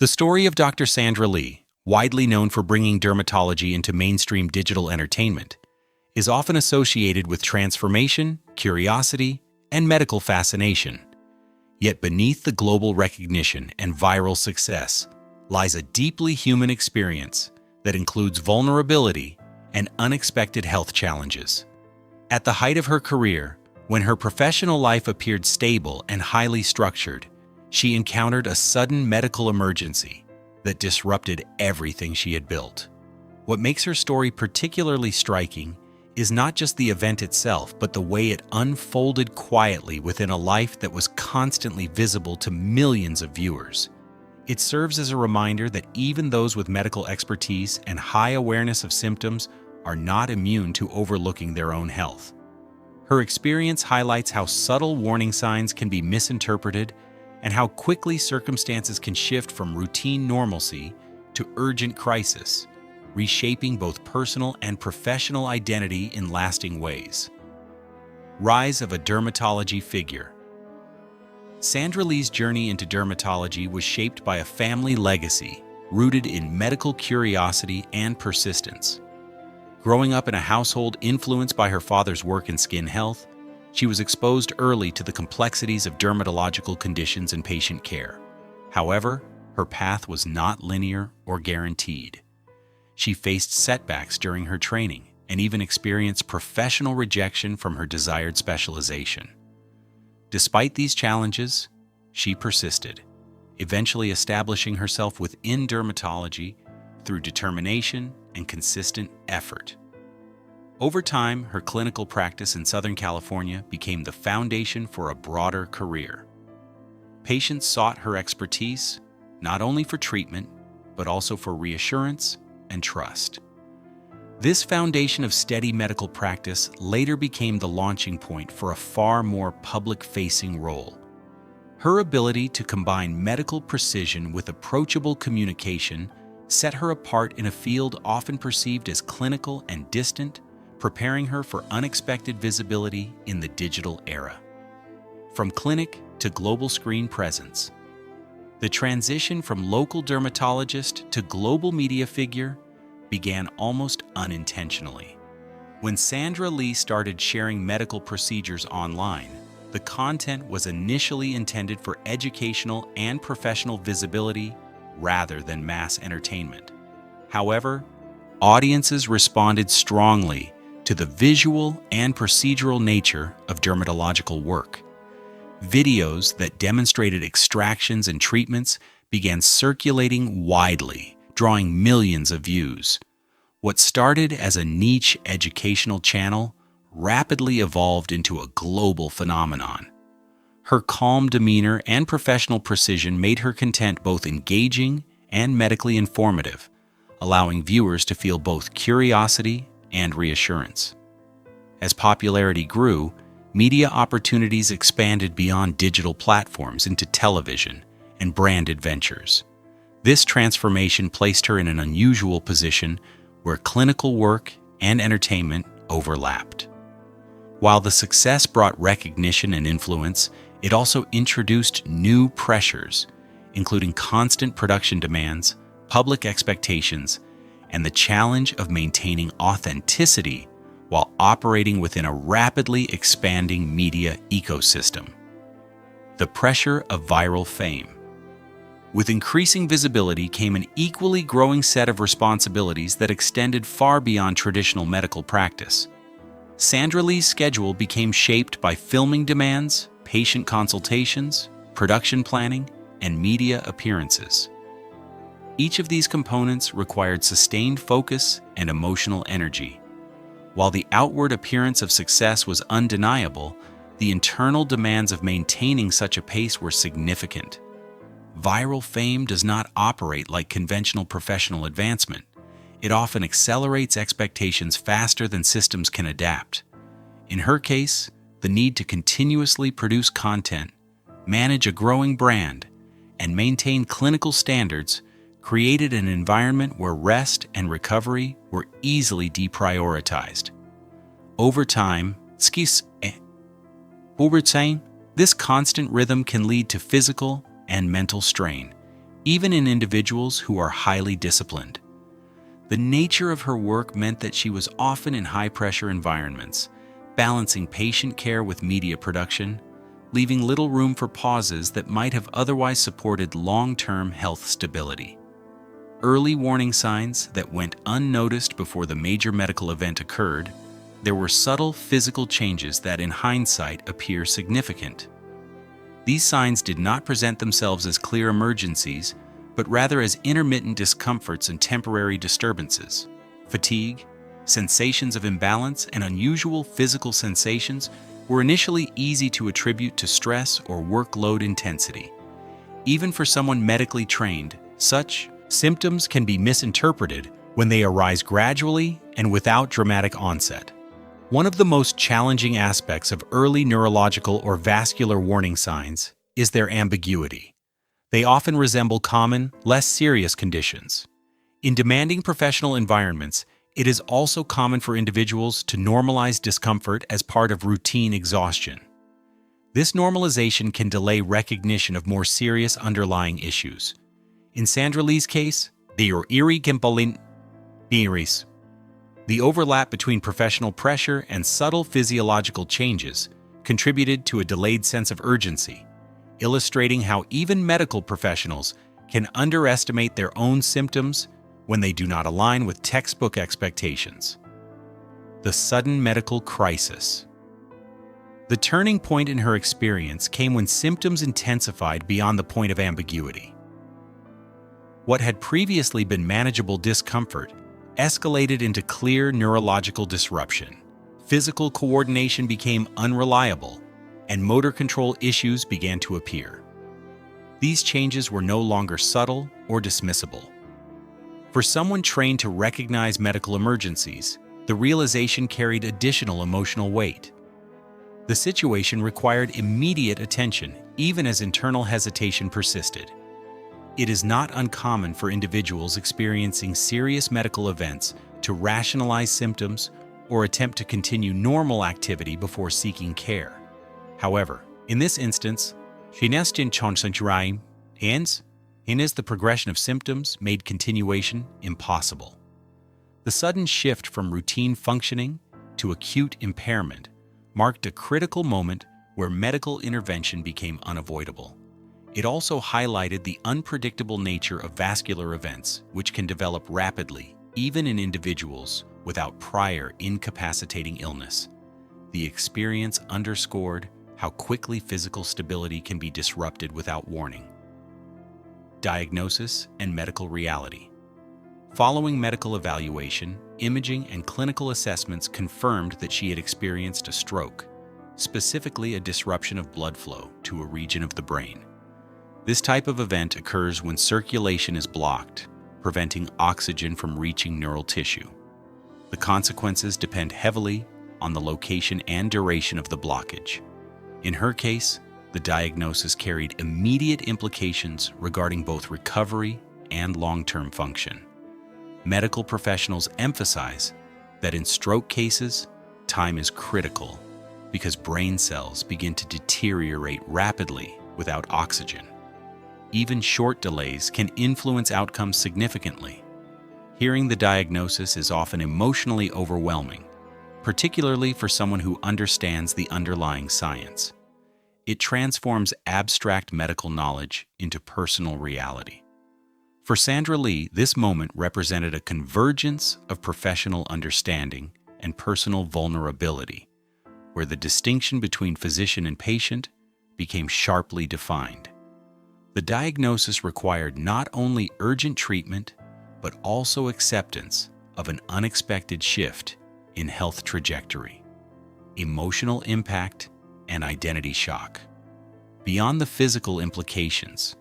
The story of Dr. Sandra Lee, widely known for bringing dermatology into mainstream digital entertainment, is often associated with transformation, curiosity, and medical fascination. Yet beneath the global recognition and viral success lies a deeply human experience that includes vulnerability and unexpected health challenges. At the height of her career, when her professional life appeared stable and highly structured, she encountered a sudden medical emergency that disrupted everything she had built. What makes her story particularly striking is not just the event itself, but the way it unfolded quietly within a life that was constantly visible to millions of viewers. It serves as a reminder that even those with medical expertise and high awareness of symptoms are not immune to overlooking their own health. Her experience highlights how subtle warning signs can be misinterpreted and how quickly circumstances can shift from routine normalcy to urgent crisis, reshaping both personal and professional identity in lasting ways. Rise of a dermatology figure. Sandra Lee's journey into dermatology was shaped by a family legacy rooted in medical curiosity and persistence. Growing up in a household influenced by her father's work in skin health, she was exposed early to the complexities of dermatological conditions and patient care. However, her path was not linear or guaranteed. She faced setbacks during her training and even experienced professional rejection from her desired specialization. Despite these challenges, she persisted, eventually establishing herself within dermatology through determination and consistent effort. Over time, her clinical practice in Southern California became the foundation for a broader career. Patients sought her expertise, not only for treatment, but also for reassurance and trust. This foundation of steady medical practice later became the launching point for a far more public-facing role. Her ability to combine medical precision with approachable communication set her apart in a field often perceived as clinical and distant, preparing her for unexpected visibility in the digital era. From clinic to global screen presence, the transition from local dermatologist to global media figure began almost unintentionally. When Sandra Lee started sharing medical procedures online, the content was initially intended for educational and professional visibility rather than mass entertainment. However, audiences responded strongly to the visual and procedural nature of dermatological work. Videos that demonstrated extractions and treatments began circulating widely, drawing millions of views. What started as a niche educational channel rapidly evolved into a global phenomenon. Her calm demeanor and professional precision made her content both engaging and medically informative, allowing viewers to feel both curiosity and reassurance. As popularity grew, media opportunities expanded beyond digital platforms into television and branded ventures. This transformation placed her in an unusual position where clinical work and entertainment overlapped. While the success brought recognition and influence, it also introduced new pressures, including constant production demands, public expectations, and the challenge of maintaining authenticity while operating within a rapidly expanding media ecosystem. The pressure of viral fame. With increasing visibility came an equally growing set of responsibilities that extended far beyond traditional medical practice. Sandra Lee's schedule became shaped by filming demands, patient consultations, production planning, and media appearances. Each of these components required sustained focus and emotional energy. While the outward appearance of success was undeniable, the internal demands of maintaining such a pace were significant. Viral fame does not operate like conventional professional advancement. It often accelerates expectations faster than systems can adapt. In her case, the need to continuously produce content, manage a growing brand, and maintain clinical standards created an environment where rest and recovery were easily deprioritized. Over time, this constant rhythm can lead to physical and mental strain, even in individuals who are highly disciplined. The nature of her work meant that she was often in high-pressure environments, balancing patient care with media production, leaving little room for pauses that might have otherwise supported long-term health stability. Early warning signs that went unnoticed before the major medical event occurred. There were subtle physical changes that in hindsight appear significant. These signs did not present themselves as clear emergencies, but rather as intermittent discomforts and temporary disturbances. Fatigue, sensations of imbalance, and unusual physical sensations were initially easy to attribute to stress or workload intensity. Even for someone medically trained, such symptoms can be misinterpreted when they arise gradually and without dramatic onset. One of the most challenging aspects of early neurological or vascular warning signs is their ambiguity. They often resemble common, less serious conditions. In demanding professional environments, it is also common for individuals to normalize discomfort as part of routine exhaustion. This normalization can delay recognition of more serious underlying issues. In Sandra Lee's case, the overlap between professional pressure and subtle physiological changes contributed to a delayed sense of urgency, illustrating how even medical professionals can underestimate their own symptoms when they do not align with textbook expectations. The sudden medical crisis. The turning point in her experience came when symptoms intensified beyond the point of ambiguity. What had previously been manageable discomfort escalated into clear neurological disruption. Physical coordination became unreliable, and motor control issues began to appear. These changes were no longer subtle or dismissible. For someone trained to recognize medical emergencies, the realization carried additional emotional weight. The situation required immediate attention, even as internal hesitation persisted. It is not uncommon for individuals experiencing serious medical events to rationalize symptoms or attempt to continue normal activity before seeking care. However, in this instance, the progression of symptoms made continuation impossible. The sudden shift from routine functioning to acute impairment marked a critical moment where medical intervention became unavoidable. It also highlighted the unpredictable nature of vascular events, which can develop rapidly, even in individuals without prior incapacitating illness. The experience underscored how quickly physical stability can be disrupted without warning. Diagnosis and medical reality. Following medical evaluation, imaging and clinical assessments confirmed that she had experienced a stroke, specifically a disruption of blood flow to a region of the brain. This type of event occurs when circulation is blocked, preventing oxygen from reaching neural tissue. The consequences depend heavily on the location and duration of the blockage. In her case, the diagnosis carried immediate implications regarding both recovery and long-term function. Medical professionals emphasize that in stroke cases, time is critical because brain cells begin to deteriorate rapidly without oxygen. Even short delays can influence outcomes significantly. Hearing the diagnosis is often emotionally overwhelming, particularly for someone who understands the underlying science. It transforms abstract medical knowledge into personal reality. For Sandra Lee, this moment represented a convergence of professional understanding and personal vulnerability, where the distinction between physician and patient became sharply defined. The diagnosis required not only urgent treatment, but also acceptance of an unexpected shift in health trajectory, emotional impact, and identity shock. Beyond the physical implications,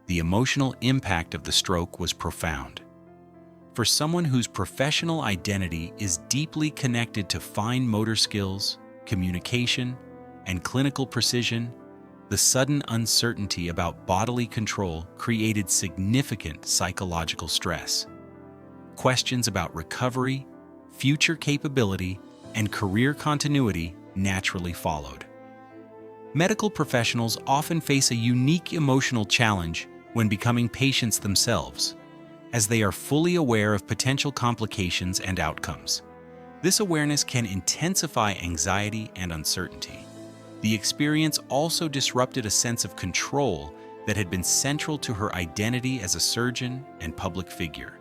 the emotional impact of the stroke was profound. For someone whose professional identity is deeply connected to fine motor skills, communication, and clinical precision, the sudden uncertainty about bodily control created significant psychological stress. Questions about recovery, future capability, and career continuity naturally followed. Medical professionals often face a unique emotional challenge when becoming patients themselves, as they are fully aware of potential complications and outcomes. This awareness can intensify anxiety and uncertainty. The experience also disrupted a sense of control that had been central to her identity as a surgeon and public figure.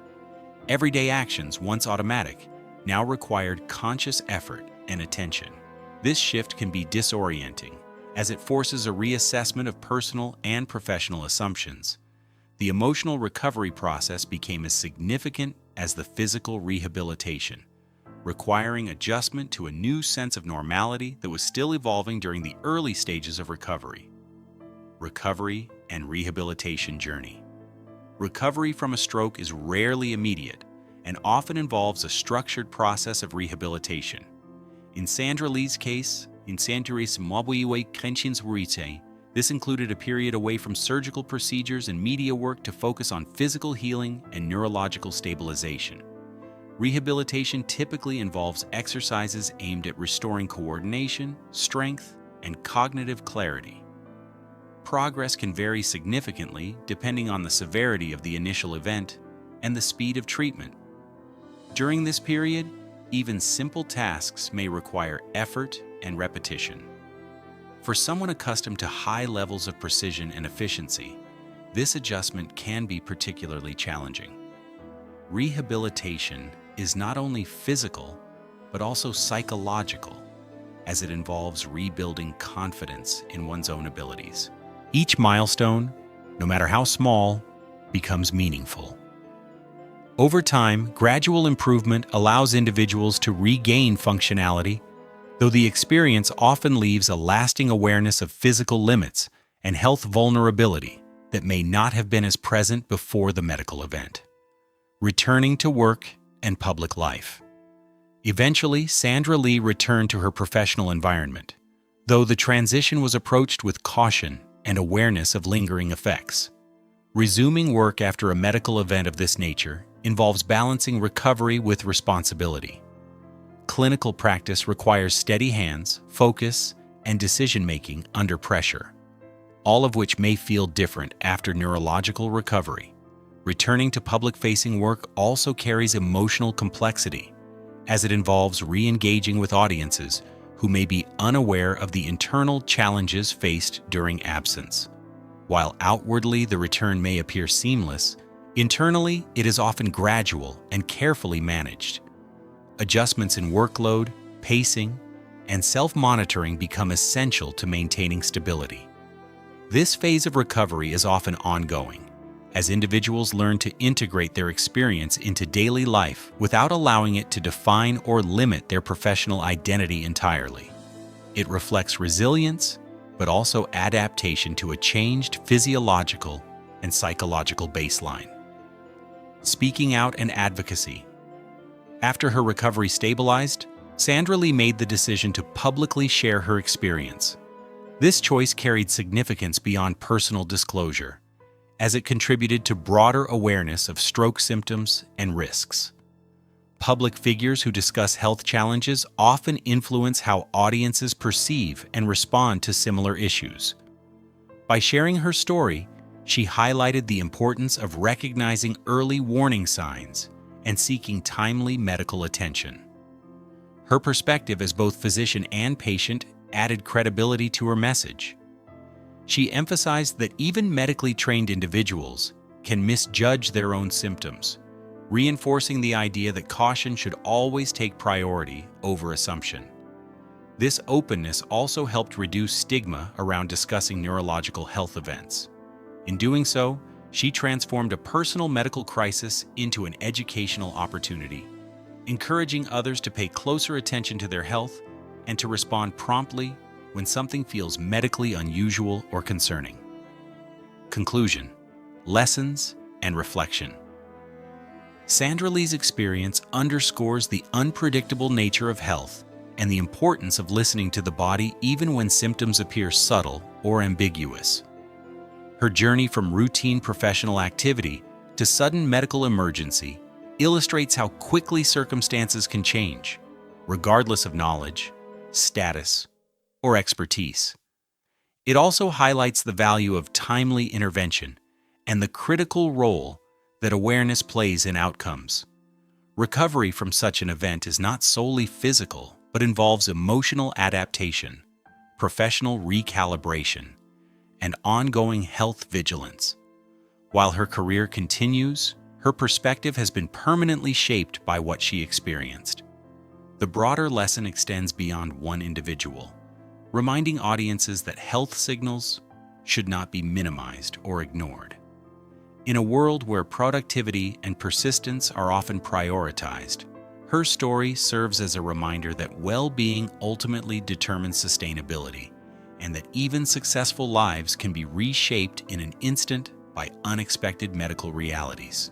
Everyday actions, once automatic, now required conscious effort and attention. This shift can be disorienting, as it forces a reassessment of personal and professional assumptions. The emotional recovery process became as significant as the physical rehabilitation, requiring adjustment to a new sense of normality that was still evolving during the early stages of recovery. Recovery and rehabilitation journey. Recovery from a stroke is rarely immediate and often involves a structured process of rehabilitation. In Sandra Lee's case, this included a period away from surgical procedures and media work to focus on physical healing and neurological stabilization. Rehabilitation typically involves exercises aimed at restoring coordination, strength, and cognitive clarity. Progress can vary significantly depending on the severity of the initial event and the speed of treatment. During this period, even simple tasks may require effort and repetition. For someone accustomed to high levels of precision and efficiency, this adjustment can be particularly challenging. Rehabilitation is not only physical, but also psychological, as it involves rebuilding confidence in one's own abilities. Each milestone, no matter how small, becomes meaningful. Over time, gradual improvement allows individuals to regain functionality, though the experience often leaves a lasting awareness of physical limits and health vulnerability that may not have been as present before the medical event. Returning to work and public life. Eventually, Sandra Lee returned to her professional environment, though the transition was approached with caution and awareness of lingering effects. Resuming work after a medical event of this nature involves balancing recovery with responsibility. Clinical practice requires steady hands, focus, and decision-making under pressure, all of which may feel different after neurological recovery. Returning to public-facing work also carries emotional complexity, as it involves re-engaging with audiences who may be unaware of the internal challenges faced during absence. While outwardly the return may appear seamless, internally it is often gradual and carefully managed. Adjustments in workload, pacing, and self-monitoring become essential to maintaining stability. This phase of recovery is often ongoing, as individuals learn to integrate their experience into daily life without allowing it to define or limit their professional identity entirely. It reflects resilience, but also adaptation to a changed physiological and psychological baseline. Speaking out and advocacy. After her recovery stabilized, Sandra Lee made the decision to publicly share her experience. This choice carried significance beyond personal disclosure, as it contributed to broader awareness of stroke symptoms and risks. Public figures who discuss health challenges often influence how audiences perceive and respond to similar issues. By sharing her story, she highlighted the importance of recognizing early warning signs and seeking timely medical attention. Her perspective as both physician and patient added credibility to her message. She emphasized that even medically trained individuals can misjudge their own symptoms, reinforcing the idea that caution should always take priority over assumption. This openness also helped reduce stigma around discussing neurological health events. In doing so, she transformed a personal medical crisis into an educational opportunity, encouraging others to pay closer attention to their health and to respond promptly when something feels medically unusual or concerning. Conclusion, lessons, and reflection. Sandra Lee's experience underscores the unpredictable nature of health and the importance of listening to the body even when symptoms appear subtle or ambiguous. Her journey from routine professional activity to sudden medical emergency illustrates how quickly circumstances can change, regardless of knowledge, status, or expertise. It also highlights the value of timely intervention, and the critical role that awareness plays in outcomes. Recovery from such an event is not solely physical, but involves emotional adaptation, professional recalibration, and ongoing health vigilance. While her career continues, her perspective has been permanently shaped by what she experienced. The broader lesson extends beyond one individual, reminding audiences that health signals should not be minimized or ignored. In a world where productivity and persistence are often prioritized, her story serves as a reminder that well-being ultimately determines sustainability, and that even successful lives can be reshaped in an instant by unexpected medical realities.